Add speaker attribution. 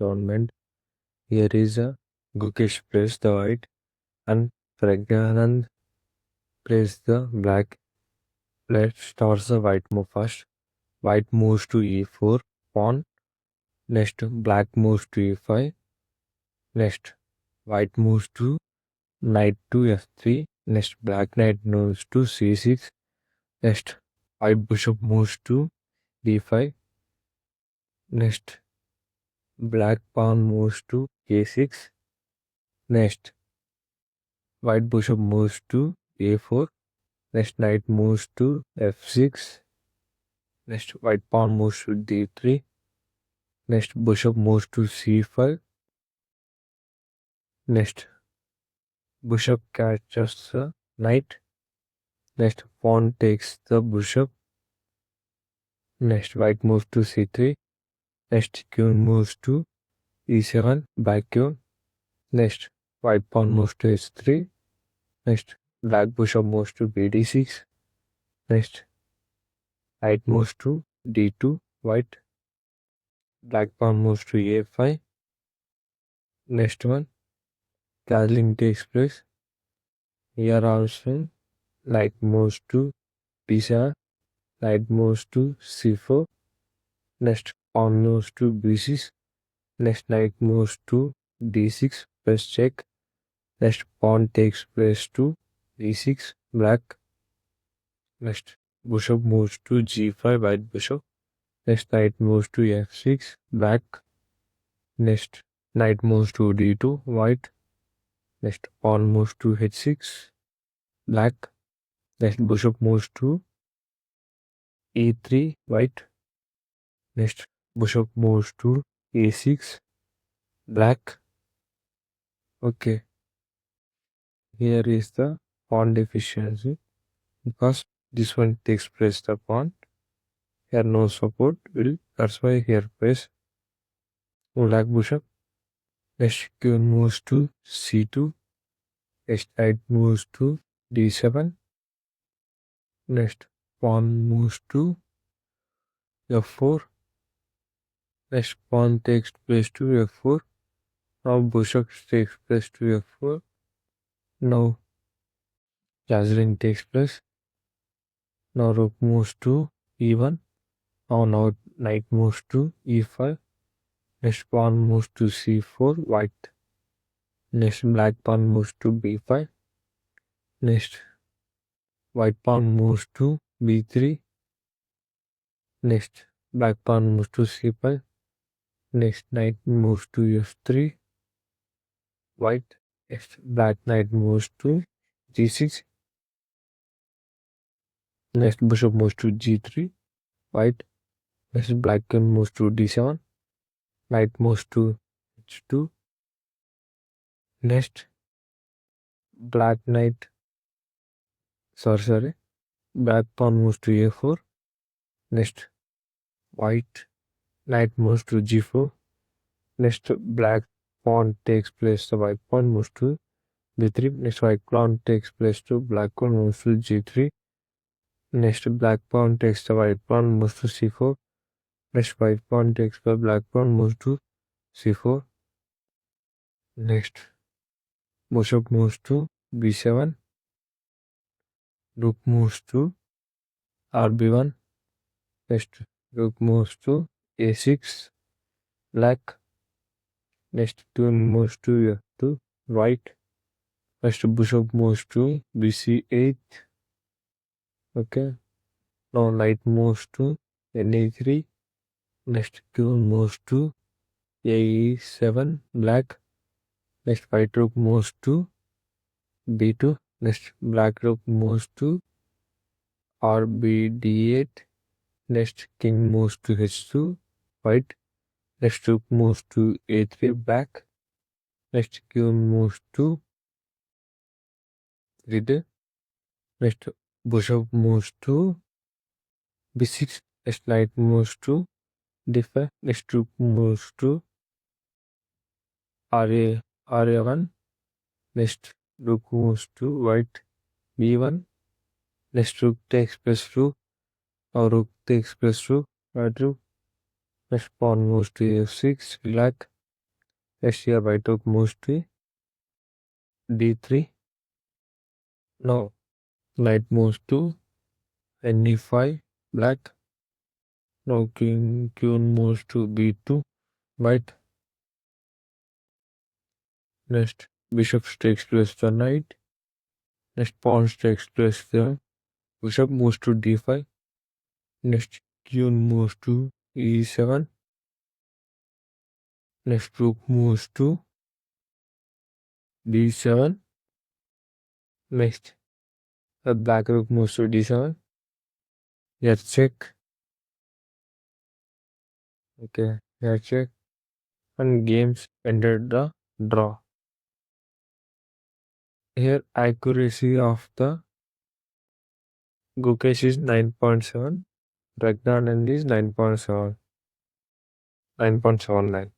Speaker 1: government. Here is a Gukesh plays the white and Praggnanandhaa plays the black. Black starts the white move first. White moves to e4 pawn. Next black moves to e5. Next white moves to knight to f3. Next black knight moves to c6. Next white bishop moves to d5. Next black pawn moves to k6. Next white bishop moves to a4. Next knight moves to f6. Next white pawn moves to d3. Next bishop moves to c5. Next bishop catches the knight. Next pawn takes the bishop. Next white moves to c3. Next queen moves to e7, back queen. Next white pawn moves to h3. Next black bishop moves to bd6. Next knight moves to d2, white. Black pawn moves to a5. Next one, castling takes place. Here also knight moves to b7. Knight moves to c4. Next pawn moves to b6. Next knight moves to d6, press check. Next pawn takes place to d6, black. Next bishop moves to g5, white bishop. Next knight moves to f6, black. Next knight moves to d2, white. Next pawn moves to h6, black. Next bishop moves to e3, white. Next bishop moves to a6, black. Okay, here is the pawn deficiency because this one takes place the pawn. Here no support will, that's why here place black bishop. Next queen moves to c2. Next knight moves to d7. Next pawn moves to f4. Next pawn takes place to f4. Now bishop takes place to f4. Now castling takes place. Now rook moves to e1. Now knight moves to e5. Next pawn moves to c4, white. Next black pawn moves to b5. Next white pawn moves to b3. Next black pawn moves to c5. Next knight moves to f3, white. Next black knight moves to g6. Next bishop moves to g3, white. Next black queen moves to d7. Knight moves to h2. Next black knight, sorry, black pawn moves to a4. Next white knight moves to g4. Next black pawn takes place, the white pawn moves to b3. Next white pawn takes place to black pawn moves to g3. Next black pawn takes the white pawn moves to c4. Next white pawn takes the black pawn moves to c4. Next bishop moves to b7. Rook moves to rb1. Next rook moves to a6, black. Next queen moves to f2, white. Next bishop moves to bc8. Okay. Now knight moves to na3. Next queen moves to a7, black. Next white rook moves to b2. Next black rook moves to rbd8. Next king moves to h2, white. Next rook moves to a3, black. Next queen moves to d. Next bishop moves to b6. Next knight moves to d5. Next rook moves to ra1. Next rook moves to white b1. Next rook takes place to, now rook takes place to white rook. Next pawn moves to f6, black. Next here white rook moves to d3. Now knight moves to ne5 black. Now queen moves to b2 white. Next bishop takes place the knight. Next pawn takes place the bishop moves to d5. Next queen moves to e7. Next rook moves to d7. Next the black rook moves to d7. Here check. Okay, here check. And games ended the draw. Here accuracy of the gukesh is 9.7. Praggnanandhaa is 9.7. 9.79.